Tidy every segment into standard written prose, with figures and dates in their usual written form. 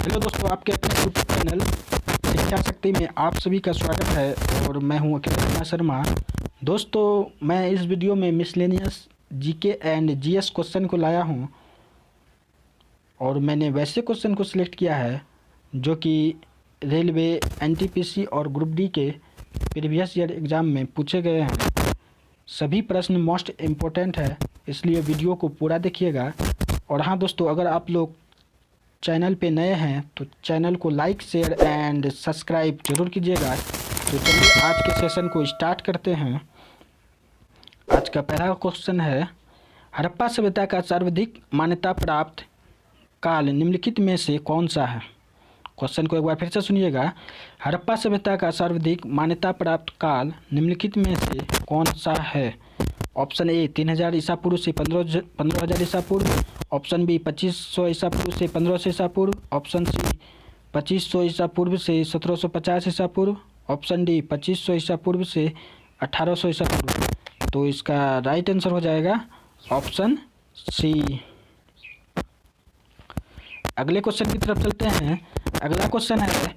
Hello दोस्तों, आपके अपने यूट्यूब चैनल शिक्षा शक्ति में आप सभी का स्वागत है और मैं हूं अखिलेश शर्मा। दोस्तों, मैं इस वीडियो में miscellaneous GK and GS question को लाया हूं और मैंने वैसे क्वेश्चन को सिलेक्ट किया है जो कि रेलवे, एनटीपीसी और ग्रुप डी के प्रीवियस ईयर एग्ज़ाम में पूछे गए हैं। सभी प्रश्न मोस्ट इम्पोर्टेंट है, इसलिए वीडियो को पूरा देखिएगा। और हाँ दोस्तों, अगर आप लोग चैनल पे नए हैं तो चैनल को लाइक, शेयर एंड सब्सक्राइब जरूर कीजिएगा। तो चलिए आज के सेशन को स्टार्ट करते हैं। आज का पहला क्वेश्चन है, हड़प्पा सभ्यता का सर्वाधिक मान्यता प्राप्त काल निम्नलिखित में से कौन सा है। क्वेश्चन को एक बार फिर से सुनिएगा। हड़प्पा सभ्यता का सर्वाधिक मान्यता प्राप्त काल निम्नलिखित में से कौन सा है। ऑप्शन ए 3000 ईसा पूर्व से 15,000 ईसा पूर्व, ऑप्शन बी 2500 ईसा पूर्व से 1500 ईसा पूर्व, ऑप्शन सी 2500 ईसा पूर्व से 1750 ईसा पूर्व, ऑप्शन डी 2500 ईसा पूर्व से 1800 ईसा पूर्व। तो इसका राइट आंसर हो जाएगा ऑप्शन सी। अगले क्वेश्चन की तरफ चलते हैं। अगला क्वेश्चन है,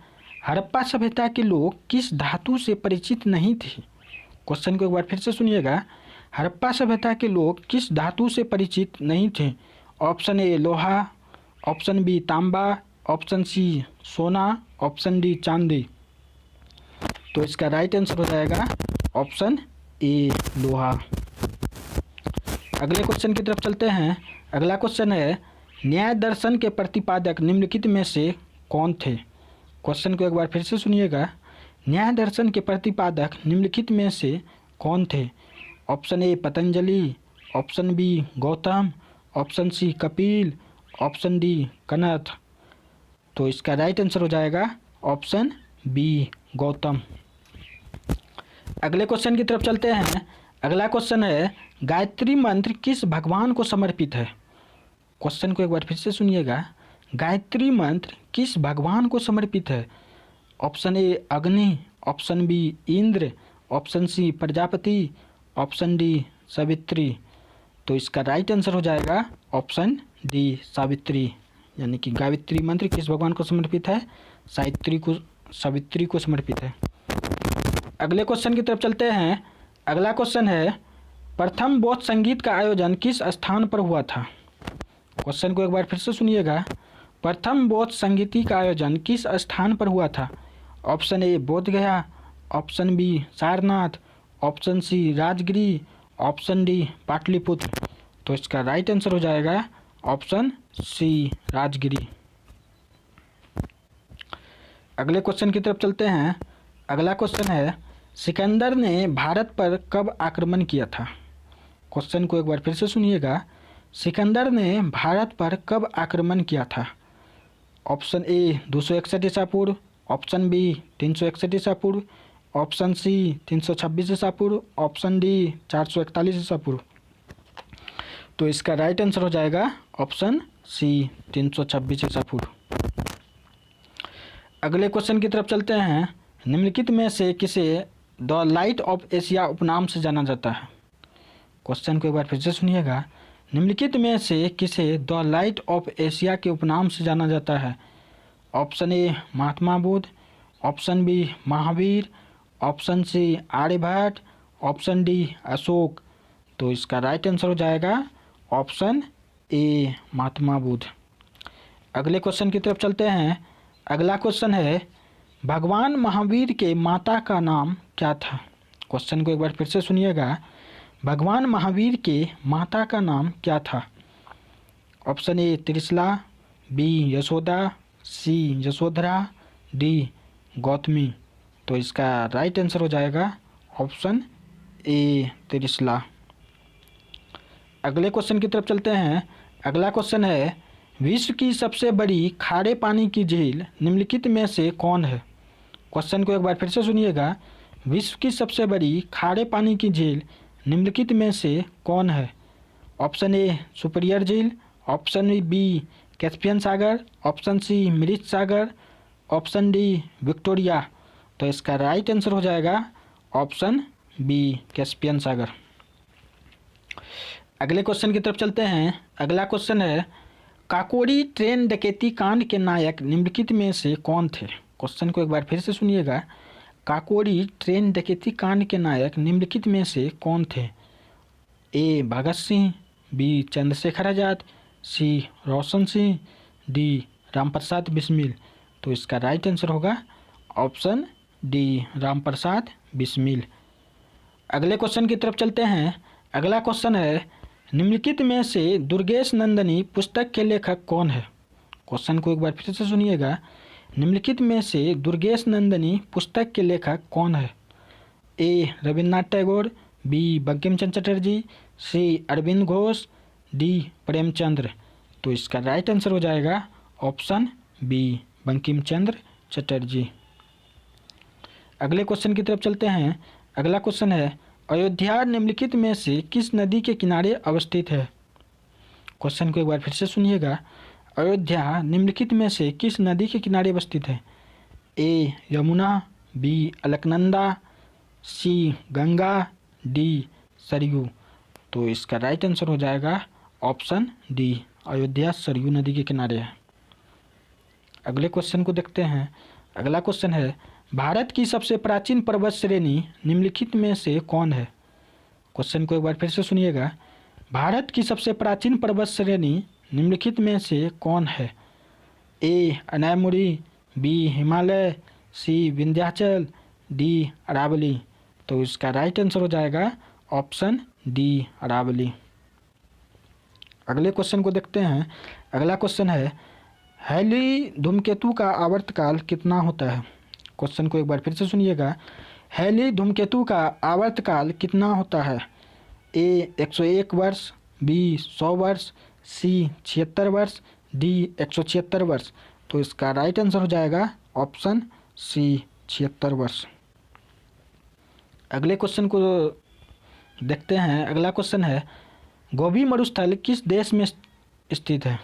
हड़प्पा सभ्यता के लोग किस धातु से परिचित नहीं थे। क्वेश्चन को एक बार फिर से सुनिएगा। हड़प्पा सभ्यता के लोग किस धातु से परिचित नहीं थे। ऑप्शन ए लोहा, ऑप्शन बी तांबा, ऑप्शन सी सोना, ऑप्शन डी चांदी। तो इसका राइट आंसर हो जाएगा ऑप्शन ए लोहा। अगले क्वेश्चन की तरफ चलते हैं। अगला क्वेश्चन है, न्याय दर्शन के प्रतिपादक निम्नलिखित में से कौन थे। क्वेश्चन को एक बार फिर से सुनिएगा। न्याय दर्शन के प्रतिपादक निम्नलिखित में से कौन थे। Option A Patanjali, option B Gautam, option C Kapil, option D Kanad. तो इसका राइट आंसर हो जाएगा ऑप्शन बी गौतम। अगले क्वेश्चन की तरफ चलते हैं। अगला क्वेश्चन है, गायत्री मंत्र किस भगवान को समर्पित है। क्वेश्चन को एक बार फिर से सुनिएगा। गायत्री मंत्र किस भगवान को समर्पित है। Option A Agni, option B Indra, option C Prajapati, option D Savitri. तो इसका राइट आंसर हो जाएगा ऑप्शन डी सावित्री। यानी कि गायत्री मंत्र किस भगवान को समर्पित है, सावित्री को समर्पित है। अगले क्वेश्चन की तरफ चलते हैं। अगला क्वेश्चन है, प्रथम बौद्ध संगीत का आयोजन किस स्थान पर हुआ था। क्वेश्चन को एक बार फिर से सुनिएगा। प्रथम बौद्ध संगीत का आयोजन किस स्थान पर हुआ था। Option A Bodhgaya, option B Sarnath, option C Rajgiri, option D Pataliputra. तो इसका राइट आंसर हो जाएगा ऑप्शन सी राजगिरी। अगले क्वेश्चन की तरफ चलते हैं। अगला क्वेश्चन है, सिकंदर ने भारत पर कब आक्रमण किया था। क्वेश्चन को एक बार फिर से सुनिएगा। सिकंदर ने भारत पर कब आक्रमण किया था। ऑप्शन ए 261 ईसा पूर्व, ऑप्शन बी 361 ईसा पूर्व, ऑप्शन सी 326 ईसा पूर्व, ऑप्शन डी 441 ईसा पूर्व। तो इसका राइट आंसर हो जाएगा ऑप्शन सी 326 ईसा पूर्व। अगले क्वेश्चन की तरफ चलते हैं। निम्नलिखित में से किसे द लाइट ऑफ एशिया उपनाम से जाना जाता है। क्वेश्चन को एक बार फिर से सुनिएगा। निम्नलिखित में से किसे द लाइट ऑफ एशिया के उपनाम से जाना जाता है। Option A Mahatma Buddha, option B Mahavir, option C Aryabhatta, option D Ashok. तो इसका राइट आंसर हो जाएगा ऑप्शन ए महात्मा बुद्ध। अगले क्वेश्चन की तरफ चलते हैं। अगला क्वेश्चन है, भगवान महावीर के माता का नाम क्या था। क्वेश्चन को एक बार फिर से सुनिएगा। भगवान महावीर के माता का नाम क्या था। Option A Trishala, B Yashoda, C Yashodhara, D Gautami. तो इसका राइट आंसर हो जाएगा ऑप्शन ए त्रिशला। अगले क्वेश्चन की तरफ चलते हैं। अगला क्वेश्चन है, विश्व की सबसे बड़ी खारे पानी की झील निम्नलिखित में से कौन है। क्वेश्चन को एक बार फिर से सुनिएगा। विश्व की सबसे बड़ी खारे पानी की झील निम्नलिखित में से कौन है। ऑप्शन ए सुपीरियर झील, ऑप्शन बी कैस्पियन सागर, ऑप्शन सी मृत सागर, ऑप्शन डी विक्टोरिया। तो इसका राइट आंसर हो जाएगा ऑप्शन बी कैस्पियन सागर। अगले क्वेश्चन की तरफ चलते हैं। अगला क्वेश्चन है, काकोरी ट्रेन डकैती कांड के नायक निम्नलिखित में से कौन थे? क्वेश्चन को एक बार फिर से सुनिएगा। काकोरी ट्रेन डकैती कांड के नायक निम्नलिखित में से कौन थे? ए भगत सिंह, बी चंद्रशेखर आजाद, सी रोशन सिंह, डी रामप्रसाद बिस्मिल। तो इसका राइट आंसर होगा ऑप्शन डी रामप्रसाद बिस्मिल। अगले क्वेश्चन की तरफ चलते हैं। अगला क्वेश्चन है निम्नलिखित में से दुर्गेश नंदिनी पुस्तक के लेखक कौन है? क्वेश्चन को एक बार फिर से सुनिएगा। निम्नलिखित में से दुर्गेश नंदिनी पुस्तक के लेखक कौन है? ए रविन्द्रनाथ टैगोर, बी बंकिम चंद्र चटर्जी, सी अरविंद घोष, डी प्रेमचंद्र। तो इसका राइट आंसर हो जाएगा ऑप्शन बी बंकिम चंद्र चटर्जी। अगले क्वेश्चन की तरफ चलते हैं। अगला क्वेश्चन है अयोध्या निम्नलिखित में से किस नदी के किनारे अवस्थित है? क्वेश्चन को एक बार फिर से सुनिएगा। अयोध्या निम्नलिखित में से किस नदी के किनारे अवस्थित है? ए यमुना, बी अलकनंदा, सी गंगा, डी सरयू। तो इसका राइट आंसर हो जाएगा ऑप्शन डी अयोध्या सरयू नदी के किनारे है। अगले क्वेश्चन को देखते हैं। अगला क्वेश्चन है भारत की सबसे प्राचीन पर्वत श्रेणी निम्नलिखित में से कौन है? क्वेश्चन को एक बार फिर से सुनिएगा। भारत की सबसे प्राचीन पर्वत श्रेणी निम्नलिखित में से कौन है? ए अनायमुड़ी, बी हिमालय, सी विंध्याचल, डी अरावली। तो इसका राइट आंसर हो जाएगा ऑप्शन डी अरावली। अगले क्वेश्चन को देखते हैं। अगला क्वेश्चन है हैली धूमकेतु का आवर्तकाल कितना होता है? क्वेश्चन को एक बार फिर से सुनिएगा। हैली धूमकेतु का आवर्तकाल कितना होता है? ए 101 वर्ष, बी 100 वर्ष, सी 76 वर्ष, डी 176 वर्ष। तो इसका राइट आंसर हो जाएगा ऑप्शन सी 76 वर्ष। अगले क्वेश्चन को देखते हैं। अगला क्वेश्चन है गोबी मरुस्थल किस देश में स्थित है?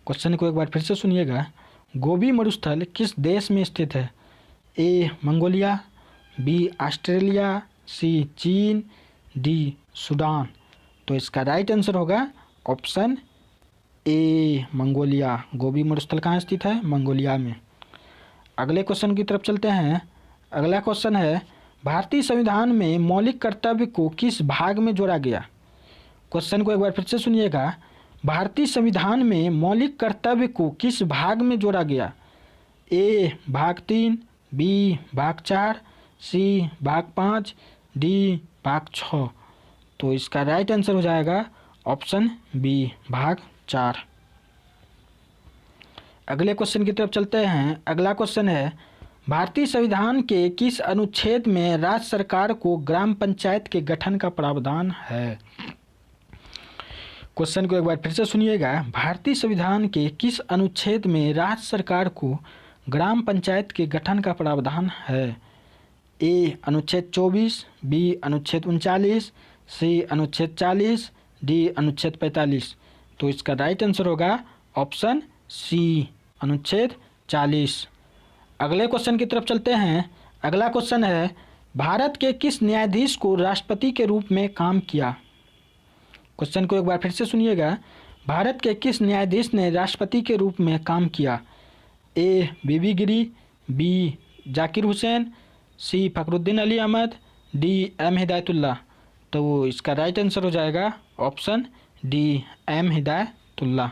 क्वेश्चन को एक बार फिर से सुनिएगा। गोबी मरुस्थल किस देश में स्थित है? ए मंगोलिया, बी ऑस्ट्रेलिया, सी चीन, डी सूडान। तो इसका राइट आंसर होगा ऑप्शन ए मंगोलिया। गोबी मरुस्थल कहाँ स्थित है? मंगोलिया में। अगले क्वेश्चन की तरफ चलते हैं। अगला क्वेश्चन है भारतीय संविधान में मौलिक कर्तव्य को किस भाग में जोड़ा गया? क्वेश्चन को एक बार फिर से सुनिएगा। भारतीय संविधान में मौलिक कर्तव्य को किस भाग में जोड़ा गया? ए भाग 3, बी भाग 4, सी भाग 5, डी भाग 6। तो इसका राइट आंसर हो जाएगा ऑप्शन बी भाग 4। अगले क्वेश्चन की तरफ चलते हैं। अगला क्वेश्चन है भारतीय संविधान के किस अनुच्छेद में राज्य सरकार को ग्राम पंचायत के गठन का प्रावधान है? क्वेश्चन को एक बार फिर से सुनिएगा। भारतीय संविधान के किस अनुच्छेद में राज्य सरकार को ग्राम पंचायत के गठन का प्रावधान है? ए अनुच्छेद 24, बी अनुच्छेद 39, सी अनुच्छेद 40, डी अनुच्छेद 45। तो इसका राइट आंसर होगा ऑप्शन सी अनुच्छेद 40। अगले क्वेश्चन की तरफ चलते हैं। अगला क्वेश्चन है भारत के किस न्यायाधीश को राष्ट्रपति के रूप में काम किया? क्वेश्चन को एक बार फिर से सुनिएगा। भारत के किस न्यायाधीश ने राष्ट्रपति के रूप में काम किया? ए बीबी गिरी, बी जाकिर हुसैन, सी फखरुद्दीन अली अहमद, डी एम हिदायतुल्लाह। तो इसका राइट आंसर हो जाएगा ऑप्शन डी एम हिदायतुल्लाह।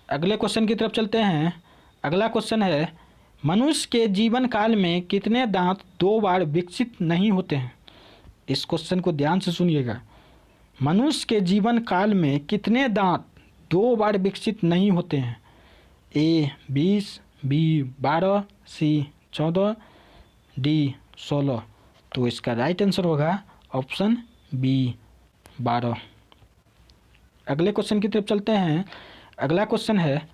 अगले क्वेश्चन की तरफ चलते हैं। अगला क्वेश्चन है मनुष्य के जीवन काल में कितने दांत 2 बार विकसित नहीं होते हैं? इस क्वेश्चन को ध्यान से सुनिएगा। मनुष्य के जीवन काल में कितने दांत 2 बार विकसित नहीं होते हैं? ए 20, बी 12, सी 14, डी 16। तो इसका राइट आंसर होगा ऑप्शन बी 12। अगले क्वेश्चन की तरफ चलते हैं। अगला क्वेश्चन है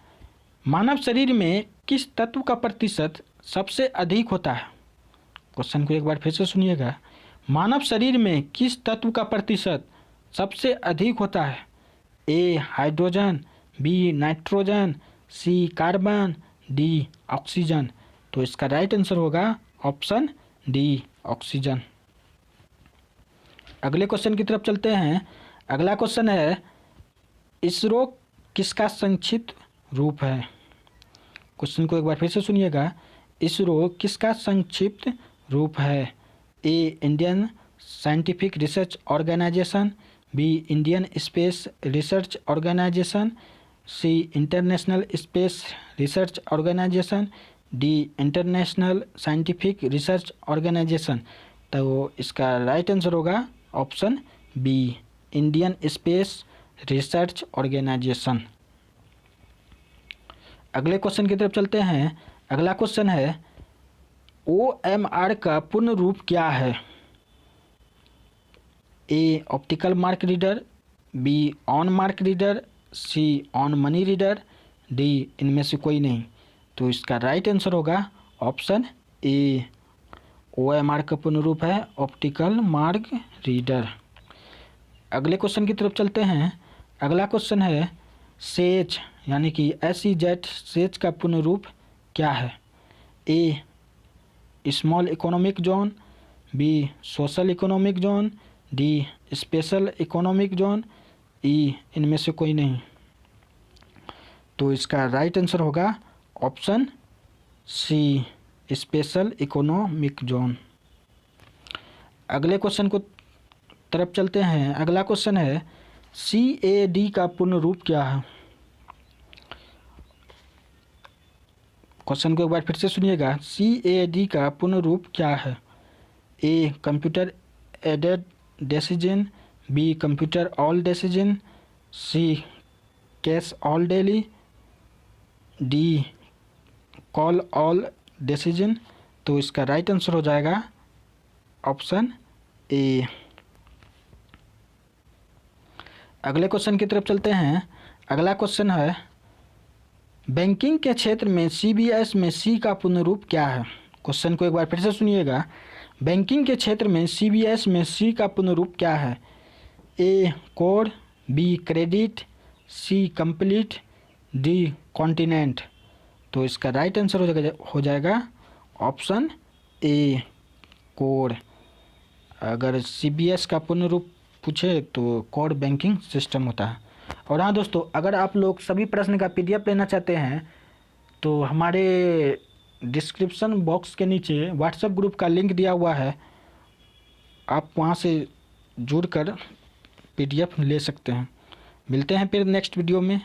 मानव शरीर में किस तत्व का प्रतिशत सबसे अधिक होता है? क्वेश्चन को एक बार फिर से सुनिएगा। मानव शरीर में किस तत्व का प्रतिशत सबसे अधिक होता है? ए हाइड्रोजन, बी नाइट्रोजन, सी कार्बन, डी ऑक्सीजन। तो इसका राइट आंसर होगा ऑप्शन डी ऑक्सीजन। अगले क्वेश्चन की तरफ चलते हैं। अगला क्वेश्चन है इसरो किसका संक्षिप्त रूप है? क्वेश्चन को एक बार फिर से सुनिएगा। इसरो किसका संक्षिप्त रूप है? A Indian scientific research organisation, B Indian space research organisation, C international space research organisation, D international scientific research organisation. तो इसका राइट आंसर होगा option B, Indian space research organisation. अगले क्वेश्चन की तरफ चलते हैं। अगला क्वेश्चन है OMR का पूर्ण रूप क्या है? A optical mark reader, B on mark reader, C on money reader, D इनमें से कोई नहीं। तो इसका राइट आंसर होगा ऑप्शन ए, OMR का पूर्ण रूप है ऑप्टिकल मार्क रीडर। अगले क्वेश्चन की तरफ चलते हैं। अगला क्वेश्चन है सेज यानी कि SEZ सेज का पूर्ण रूप क्या है? A small economic zone, B social economic zone, D special economic zone, E इनमें से कोई नहीं। तो इसका राइट आंसर होगा option C, special economic zone. अगले क्वेश्चन को तरफ चलते हैं। अगला क्वेश्चन है CAD का पूर्ण रूप क्या है? क्वेश्चन को एक बार फिर से सुनिएगा। CAD का पूर्ण रूप क्या है? A computer aided decision, B computer all decision, C cash all daily, D call all decision. तो इसका राइट आंसर हो जाएगा ऑप्शन ए। अगले क्वेश्चन की तरफ चलते हैं। अगला क्वेश्चन है बैंकिंग के क्षेत्र में CBS में C का पूर्ण रूप क्या है? क्वेश्चन को एक बार फिर से सुनिएगा। बैंकिंग के क्षेत्र में CBS में C का पूर्ण रूप क्या है? ए कोड, बी क्रेडिट, सी कंप्लीट, डी कॉन्टिनेंट। तो इसका राइट आंसर हो जाएगा ऑप्शन ए, कोड। अगर CBS का पूर्ण रूप पूछे तो कोर बैंकिंग सिस्टम होता है। और हाँ दोस्तों, अगर आप लोग सभी प्रश्न का PDF लेना चाहते हैं तो हमारे डिस्क्रिप्शन बॉक्स के नीचे व्हाट्सएप ग्रुप का लिंक दिया हुआ है, आप वहाँ से जुड़कर PDF ले सकते हैं। मिलते हैं फिर नेक्स्ट वीडियो में।